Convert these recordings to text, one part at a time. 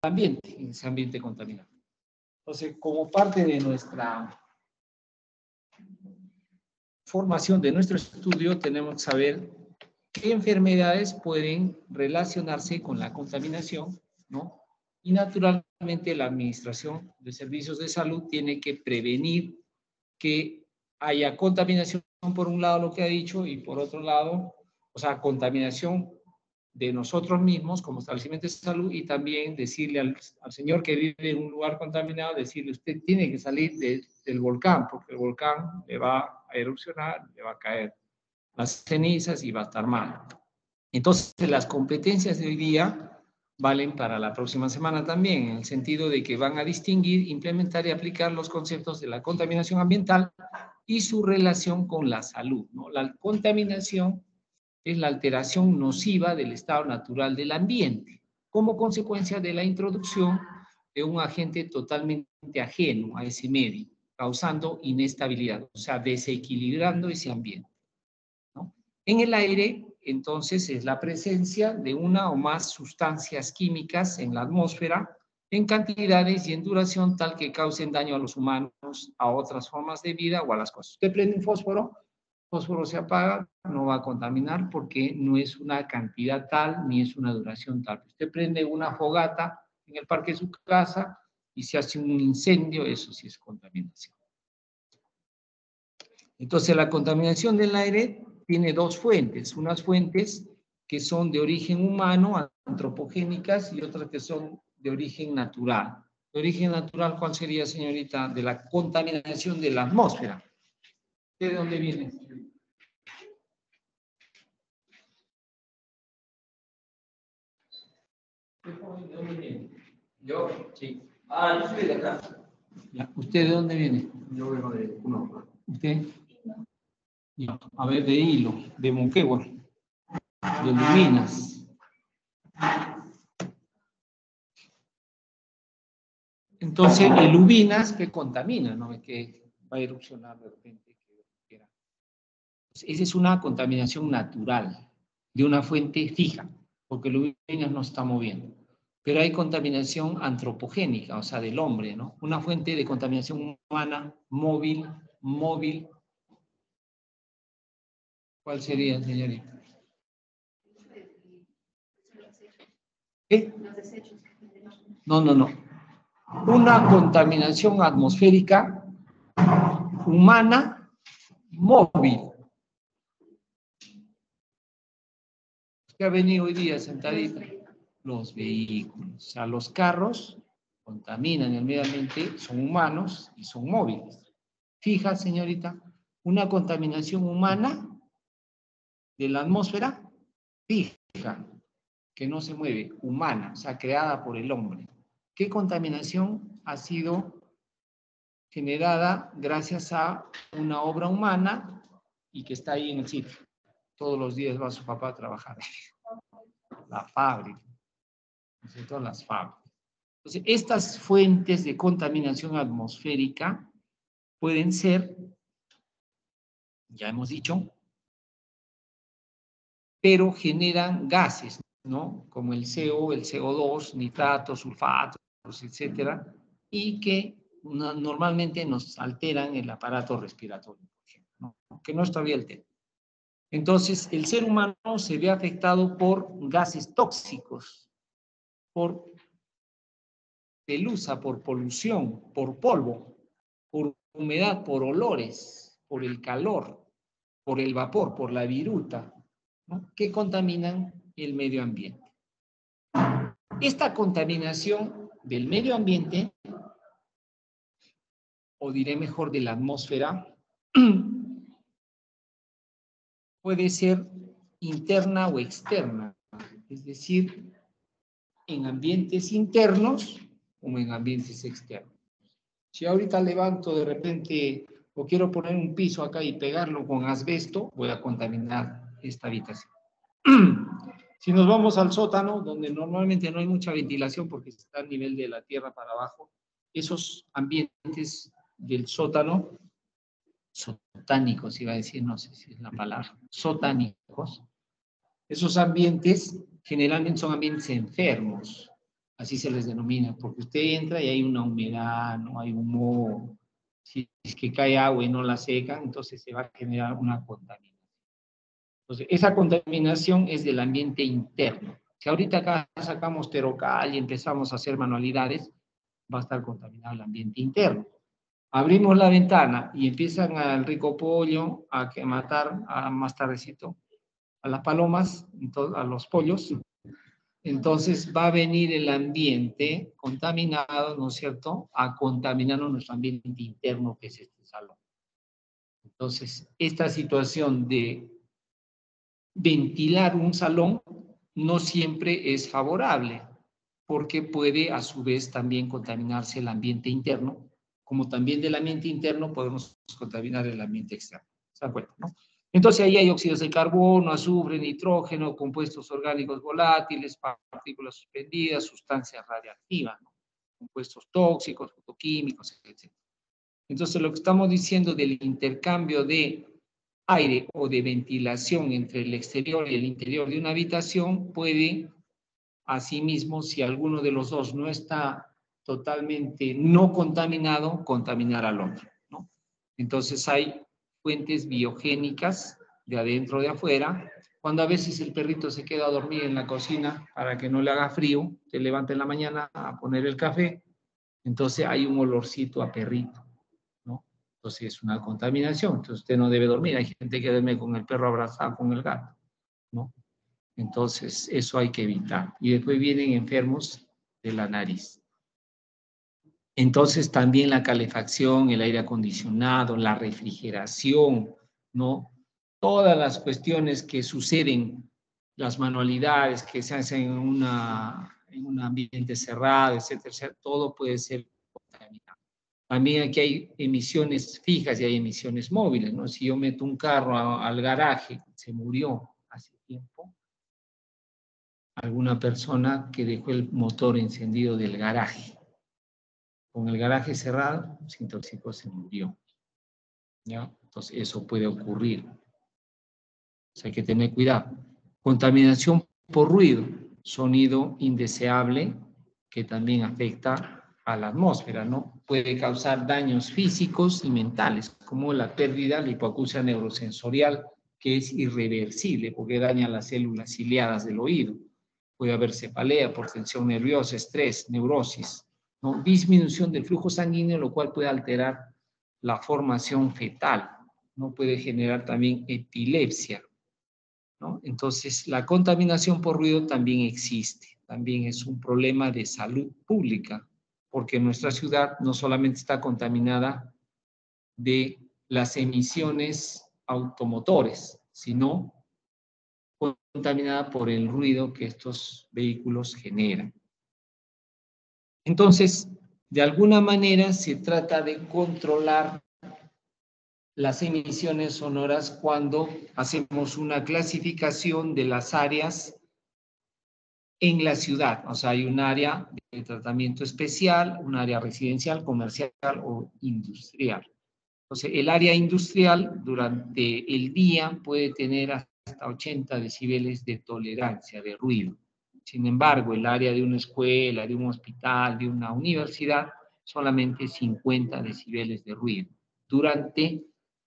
ambiente, en ese ambiente contaminado. Entonces, como parte de nuestra formación, de nuestro estudio, tenemos que saber qué enfermedades pueden relacionarse con la contaminación, ¿no? Y naturalmente la Administración de Servicios de Salud tiene que prevenir que haya contaminación por un lado, lo que ha dicho, y por otro lado, o sea, contaminación de nosotros mismos como establecimiento de salud, y también decirle al señor que vive en un lugar contaminado, decirle, usted tiene que salir del volcán, porque el volcán le va a erupcionar, le va a caer las cenizas y va a estar mal. Entonces, las competencias de hoy día valen para la próxima semana también, en el sentido de que van a distinguir, implementar y aplicar los conceptos de la contaminación ambiental y su relación con la salud, ¿no? La contaminación es la alteración nociva del estado natural del ambiente, como consecuencia de la introducción de un agente totalmente ajeno a ese medio, causando inestabilidad, o sea, desequilibrando ese ambiente, ¿no? En el aire, entonces, es la presencia de una o más sustancias químicas en la atmósfera en cantidades y en duración tal que causen daño a los humanos, a otras formas de vida o a las cosas. Usted prende un fósforo se apaga, no va a contaminar porque no es una cantidad tal ni es una duración tal. Usted prende una fogata en el parque de su casa y se hace un incendio, eso sí es contaminación. Entonces, la contaminación del aire tiene dos fuentes, unas fuentes que son de origen humano, antropogénicas, y otras que son de origen natural. De origen natural, ¿cuál sería, señorita? De la contaminación de la atmósfera. ¿De dónde viene? ¿De dónde viene? Yo, sí. Ah, yo soy de acá. Ya. ¿Usted de dónde viene? Yo vengo de Puno. ¿Usted? Ya. A ver, de Hilo, de Moquegua, de Luminas. Entonces, el Luminas que contamina, ¿no? Que va a erupcionar de repente. Esa es una contaminación natural, de una fuente fija, porque el Luminas no está moviendo. Pero hay contaminación antropogénica, o sea, del hombre, ¿no? Una fuente de contaminación humana, móvil. ¿Cuál sería, señorita? ¿Qué? Los desechos. No. Una contaminación atmosférica humana móvil. ¿Qué ha venido hoy día sentadita? Los vehículos. O sea, los carros contaminan el medio ambiente, son humanos y son móviles. Fija, señorita, una contaminación humana de la atmósfera fija, que no se mueve, humana, o sea, creada por el hombre. ¿Qué contaminación ha sido generada gracias a una obra humana y que está ahí en el sitio? Todos los días va su papá a trabajar. La fábrica, ¿no? Las fábricas. Entonces, estas fuentes de contaminación atmosférica pueden ser, ya hemos dicho, pero generan gases, ¿no? Como el CO, el CO2, nitratos, sulfatos, etcétera, y que normalmente nos alteran el aparato respiratorio, por ejemplo, ¿no? Que no está bien el tema. Entonces, el ser humano se ve afectado por gases tóxicos, por pelusa, por polución, por polvo, por humedad, por olores, por el calor, por el vapor, por la viruta, ¿no? Que contaminan el medio ambiente. Esta contaminación del medio ambiente, o diré mejor de la atmósfera, puede ser interna o externa, es decir, en ambientes internos como en ambientes externos. Si ahorita levanto de repente o quiero poner un piso acá y pegarlo con asbesto, voy a contaminar esta habitación. Si nos vamos al sótano, donde normalmente no hay mucha ventilación porque está a nivel de la tierra para abajo, esos ambientes del sótano, sotánicos iba a decir, no sé si es la palabra, sotánicos, esos ambientes generalmente son ambientes enfermos, Así se les denomina, porque usted entra y hay una humedad, no hay humo. Si es que cae agua y no la seca, entonces se va a generar una contaminación. Entonces, esa contaminación es del ambiente interno. Si ahorita acá sacamos Terocal y empezamos a hacer manualidades, va a estar contaminado el ambiente interno. Abrimos la ventana y empiezan al rico pollo a matar a más tardecito a las palomas, a los pollos. Entonces va a venir el ambiente contaminado, ¿no es cierto?, a contaminarnos nuestro ambiente interno, que es este salón. Entonces, esta situación de ventilar un salón no siempre es favorable, porque puede a su vez también contaminarse el ambiente interno, como también del ambiente interno podemos contaminar el ambiente externo. ¿Se dan cuenta, no? Entonces ahí hay óxidos de carbono, azufre, nitrógeno, compuestos orgánicos volátiles, partículas suspendidas, sustancias radiactivas, ¿no? Compuestos tóxicos, fotoquímicos, etc. Entonces lo que estamos diciendo del intercambio de aire o de ventilación entre el exterior y el interior de una habitación puede, asimismo, si alguno de los dos no está totalmente no contaminado, contaminar al otro, ¿no? Entonces hay fuentes biogénicas de adentro de afuera. Cuando a veces el perrito se queda a dormir en la cocina para que no le haga frío, se levanta en la mañana a poner el café, entonces hay un olorcito a perrito, ¿no? Entonces es una contaminación, entonces usted no debe dormir. Hay gente que duerme con el perro abrazado con el gato, ¿no? Entonces eso hay que evitar. Y después vienen enfermos de la nariz. Entonces también la calefacción, el aire acondicionado, la refrigeración, ¿no? Todas las cuestiones que suceden, las manualidades que se hacen en un ambiente cerrado, etcétera, etcétera, todo puede ser contaminado. También aquí hay emisiones fijas y hay emisiones móviles, ¿no? Si yo meto un carro al garaje, se murió hace tiempo, alguna persona que dejó el motor encendido del garaje. Con el garaje cerrado, se intoxicó, se murió, ¿ya? Entonces, eso puede ocurrir. O sea, hay que tener cuidado. Contaminación por ruido, sonido indeseable, que también afecta a la atmósfera, ¿no? Puede causar daños físicos y mentales, como la pérdida, la hipoacusia neurosensorial, que es irreversible porque daña las células ciliadas del oído. Puede haber cefalea por tensión nerviosa, estrés, neurosis, ¿no? Disminución del flujo sanguíneo, lo cual puede alterar la formación fetal, ¿no? Puede generar también epilepsia, ¿no? Entonces, la contaminación por ruido también existe, también es un problema de salud pública, porque nuestra ciudad no solamente está contaminada de las emisiones automotores, sino contaminada por el ruido que estos vehículos generan. Entonces, de alguna manera se trata de controlar las emisiones sonoras cuando hacemos una clasificación de las áreas en la ciudad. O sea, hay un área de tratamiento especial, un área residencial, comercial o industrial. Entonces, el área industrial durante el día puede tener hasta 80 decibeles de tolerancia de ruido. Sin embargo, el área de una escuela, de un hospital, de una universidad, solamente 50 decibeles de ruido durante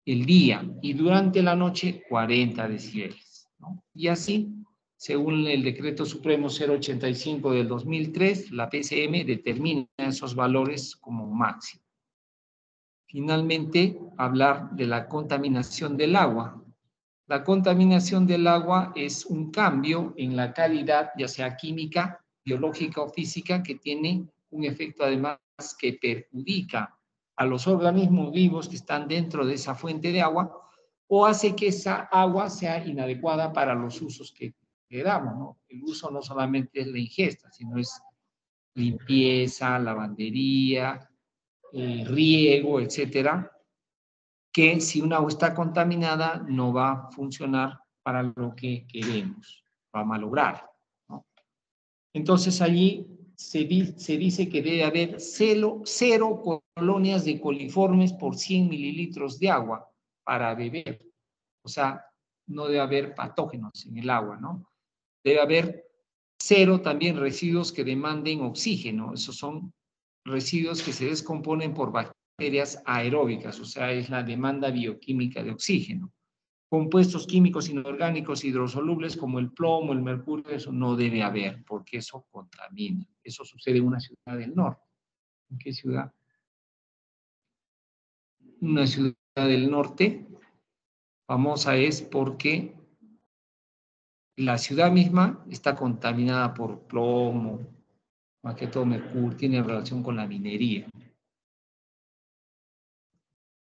el día, y durante la noche 40 decibeles, ¿no? Y así, según el Decreto Supremo 085 del 2003, la PCM determina esos valores como máximo. Finalmente, hablar de la contaminación del agua. La contaminación del agua es un cambio en la calidad, ya sea química, biológica o física, que tiene un efecto además que perjudica a los organismos vivos que están dentro de esa fuente de agua, o hace que esa agua sea inadecuada para los usos que le damos, ¿no? El uso no solamente es la ingesta, sino es limpieza, lavandería, riego, etcétera, que si una agua está contaminada no va a funcionar para lo que queremos, va a malograr, ¿no? Entonces allí se dice que debe haber cero colonias de coliformes por 100 mililitros de agua para beber. O sea, no debe haber patógenos en el agua, ¿no? Debe haber 0 también residuos que demanden oxígeno. Esos son residuos que se descomponen por bacterias aeróbicas, o sea, es la demanda bioquímica de oxígeno. Compuestos químicos inorgánicos hidrosolubles como el plomo, el mercurio, eso no debe haber, porque eso contamina. Eso sucede en una ciudad del norte. ¿En qué ciudad? Una ciudad del norte famosa es porque la ciudad misma está contaminada por plomo, más que todo mercurio, tiene relación con la minería.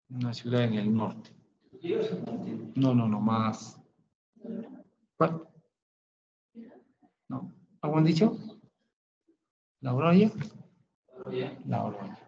Una ciudad en el norte. No, más. ¿Cuál? No. ¿Algo han dicho? ¿La Oroya? La Oroya.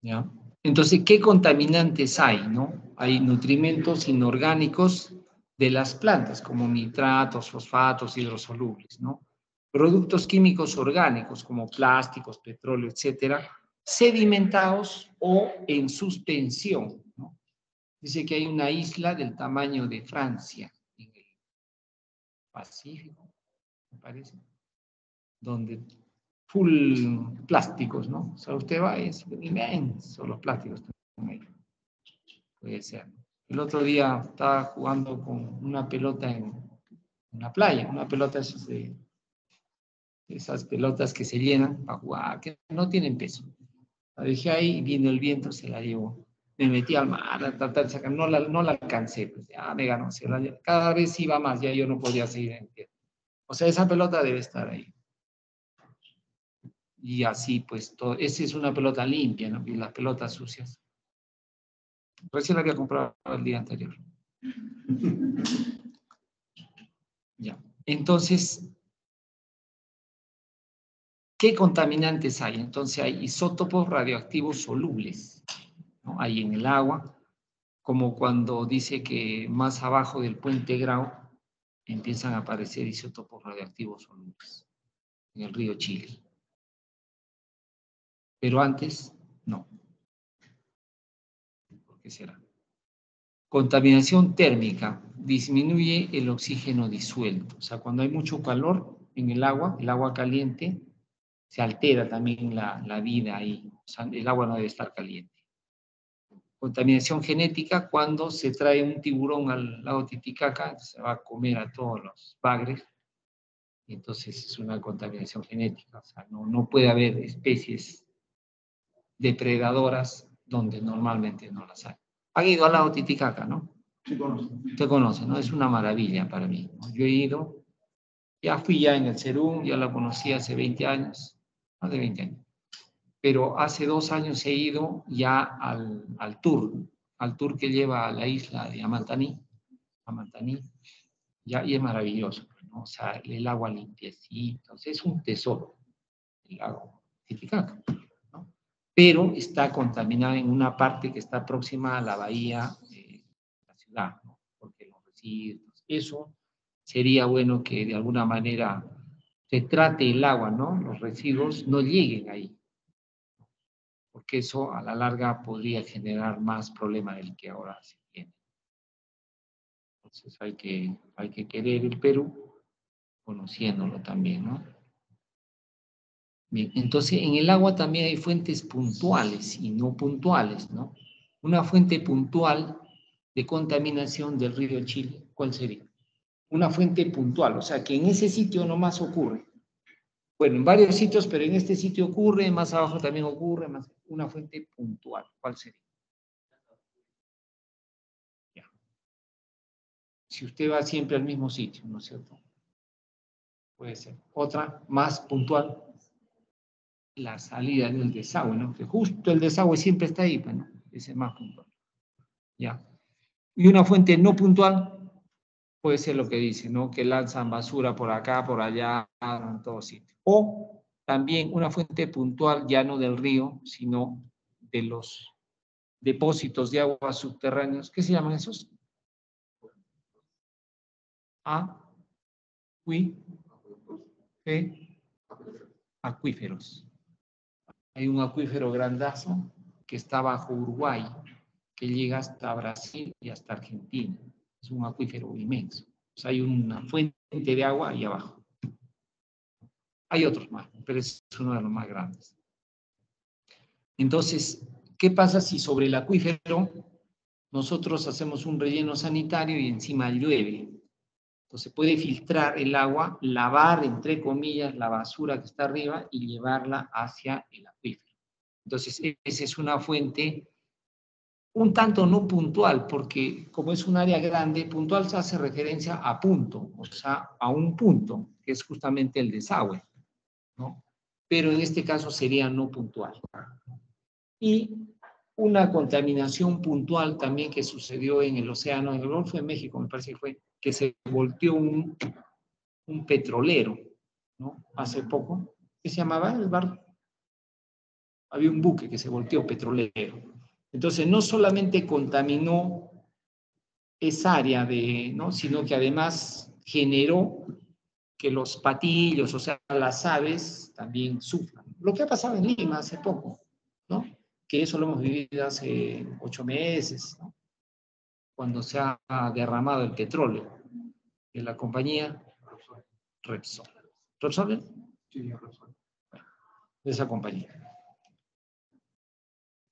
¿Ya? Entonces, ¿qué contaminantes hay, no? Hay nutrimentos inorgánicos de las plantas, como nitratos, fosfatos, hidrosolubles, ¿no? Productos químicos orgánicos, como plásticos, petróleo, etcétera, sedimentados o en suspensión, ¿no? Dice que hay una isla del tamaño de Francia, en el Pacífico, me parece, donde full plásticos, ¿no? O sea, usted va, es inmenso los plásticos. Puede ser. El otro día estaba jugando con una pelota en la playa, una pelota de esas pelotas que se llenan para jugar, que no tienen peso. La dejé ahí y vino el viento, se la llevó. Me metí al mar a tratar de sacar, no la alcancé, pues ya me ganó, cada vez iba más, ya yo no podía seguir en pie. O sea, esa pelota debe estar ahí. Y así, pues, esa es una pelota limpia, ¿no? Y las pelotas sucias. Recién la había comprado el día anterior. Ya. Entonces, ¿qué contaminantes hay? Entonces, hay isótopos radioactivos solubles, ¿no? Hay en el agua, como cuando dice que más abajo del puente Grau empiezan a aparecer isótopos radioactivos solubles en el río Chile. Pero antes, no. ¿Por qué será? Contaminación térmica. Disminuye el oxígeno disuelto. O sea, cuando hay mucho calor en el agua caliente, se altera también la vida ahí. O sea, el agua no debe estar caliente. Contaminación genética, cuando se trae un tiburón al lago Titicaca, se va a comer a todos los bagres. Y entonces es una contaminación genética. O sea, no puede haber especies depredadoras donde normalmente no las hay. Han ido al lago Titicaca, ¿no? Sí, conoce. Usted conoce, ¿no? Es una maravilla para mí, ¿no? Yo he ido, ya fui ya en el Cerún, ya la conocí hace 20 años, más de 20 años. Pero hace 2 años he ido ya al tour que lleva a la isla de Amantaní, ya, y es maravilloso, ¿no? O sea, el agua limpiecita, o sea, es un tesoro, el lago Titicaca, ¿no? Pero está contaminada en una parte que está próxima a la bahía de la ciudad, ¿no? Porque los residuos, eso sería bueno que de alguna manera se trate el agua, ¿no? Los residuos no lleguen ahí, porque eso a la larga podría generar más problema del que ahora se tiene. Entonces hay que querer el Perú conociéndolo también, ¿no? Bien, entonces en el agua también hay fuentes puntuales y no puntuales, ¿no? Una fuente puntual de contaminación del río Chile, ¿cuál sería? Una fuente puntual, o sea, que en ese sitio nomás ocurre. Bueno, en varios sitios, pero en este sitio ocurre, más abajo también ocurre, una fuente puntual, ¿cuál sería? Ya. Si usted va siempre al mismo sitio, ¿no es cierto? Puede ser. Otra, más puntual, la salida del desagüe, ¿no? Que justo el desagüe siempre está ahí, bueno, ese es más puntual. Ya. Y una fuente no puntual puede ser lo que dice, ¿no? Que lanzan basura por acá, por allá, en todos sitios. O también una fuente puntual ya no del río, sino de los depósitos de aguas subterráneos. ¿Qué se llaman esos? Acuíferos. Hay un acuífero grandazo que está bajo Uruguay, que llega hasta Brasil y hasta Argentina. Es un acuífero inmenso. O sea, hay una fuente de agua ahí abajo. Hay otros más, pero es uno de los más grandes. Entonces, ¿qué pasa si sobre el acuífero nosotros hacemos un relleno sanitario y encima llueve? Entonces puede filtrar el agua, lavar, entre comillas, la basura que está arriba y llevarla hacia el acuífero. Entonces, esa es una fuente un tanto no puntual, porque como es un área grande, puntual se hace referencia a punto, o sea, a un punto, que es justamente el desagüe, ¿no? Pero en este caso sería no puntual. Y una contaminación puntual también que sucedió en el océano, en el Golfo de México, me parece que fue, que se volteó un petrolero, ¿no? Hace poco, ¿qué se llamaba el barco? Había un buque que se volteó petrolero. Entonces, no solamente contaminó esa área, ¿no? Sino que además generó que los patillos, o sea, las aves, también sufran. Lo que ha pasado en Lima hace poco, ¿no? Que eso lo hemos vivido hace 8 meses, ¿no? Cuando se ha derramado el petróleo de la compañía Repsol. ¿Repsol? Sí, Repsol. De esa compañía.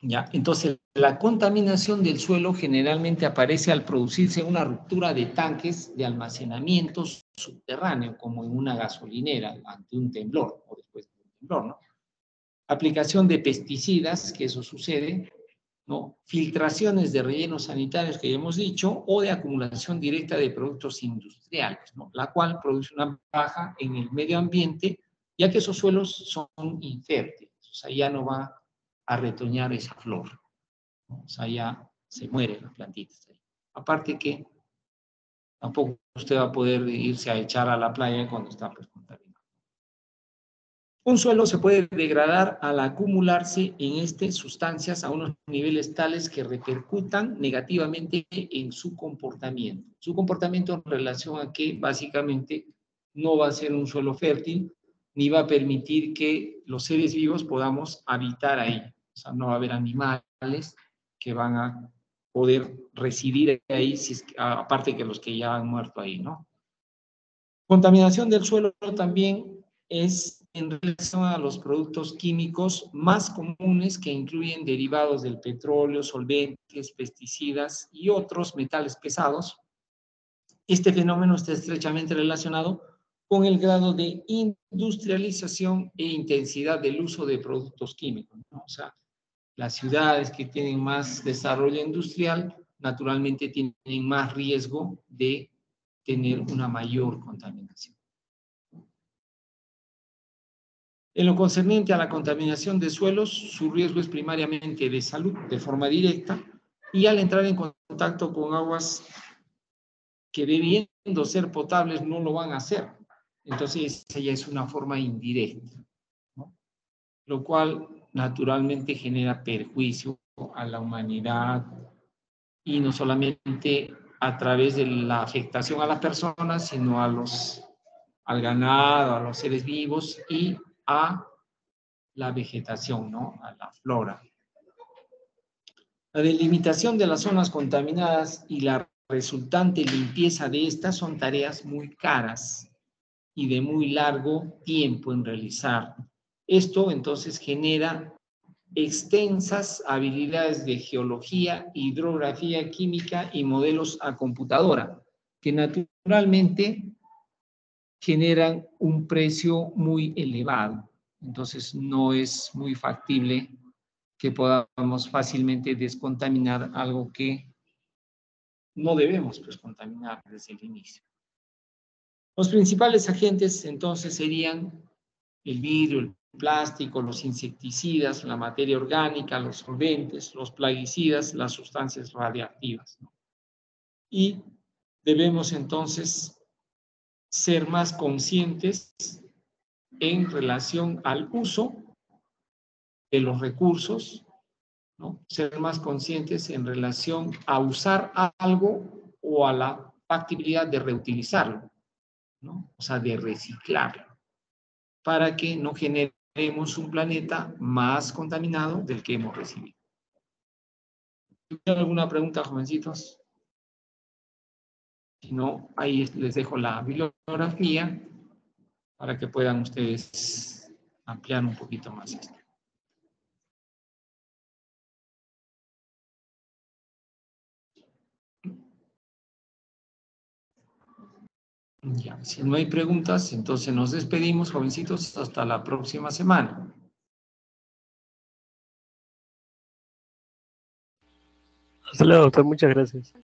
¿Ya? Entonces, la contaminación del suelo generalmente aparece al producirse una ruptura de tanques de almacenamiento subterráneo, como en una gasolinera, ante un temblor, o después de un temblor, ¿no? Aplicación de pesticidas, que eso sucede, ¿no? Filtraciones de rellenos sanitarios, que ya hemos dicho, o de acumulación directa de productos industriales, ¿no? La cual produce una baja en el medio ambiente, ya que esos suelos son infértiles, o sea, ya no va a retoñar esa flor, ¿no? O sea, ya se mueren las plantitas ahí. Aparte que tampoco usted va a poder irse a echar a la playa cuando está pues, contaminado. Un suelo se puede degradar al acumularse en sustancias a unos niveles tales que repercutan negativamente en su comportamiento. Su comportamiento en relación a que básicamente no va a ser un suelo fértil ni va a permitir que los seres vivos podamos habitar ahí. O sea, no va a haber animales que van a poder residir ahí, aparte que los que ya han muerto ahí, ¿no? Contaminación del suelo también es en relación a los productos químicos más comunes que incluyen derivados del petróleo, solventes, pesticidas y otros metales pesados. Este fenómeno está estrechamente relacionado con el grado de industrialización e intensidad del uso de productos químicos, ¿no? O sea, las ciudades que tienen más desarrollo industrial naturalmente tienen más riesgo de tener una mayor contaminación. En lo concerniente a la contaminación de suelos, su riesgo es primariamente de salud, de forma directa, y al entrar en contacto con aguas que debiendo ser potables no lo van a hacer. Entonces, esa ya es una forma indirecta, ¿no? Lo cual naturalmente genera perjuicio a la humanidad y no solamente a través de la afectación a las personas, sino al ganado, a los seres vivos y a la vegetación, ¿no? A la flora. La delimitación de las zonas contaminadas y la resultante limpieza de estas son tareas muy caras y de muy largo tiempo en realizar. Esto entonces genera extensas habilidades de geología, hidrografía química y modelos a computadora, que naturalmente generan un precio muy elevado. Entonces, no es muy factible que podamos fácilmente descontaminar algo que no debemos pues, contaminar desde el inicio. Los principales agentes entonces serían el vidrio, el plástico, los insecticidas, la materia orgánica, los solventes, los plaguicidas, las sustancias radiactivas, ¿no? Y debemos entonces ser más conscientes en relación al uso de los recursos, ¿no? Ser más conscientes en relación a usar algo o a la factibilidad de reutilizarlo, ¿no? O sea, de reciclarlo, para que no generemos un planeta más contaminado del que hemos recibido. ¿Tienen alguna pregunta, jovencitos? Si no, ahí les dejo la bibliografía para que puedan ustedes ampliar un poquito más esto. Ya, si no hay preguntas, entonces nos despedimos, jovencitos, hasta la próxima semana. Hasta luego, doctor. Muchas gracias.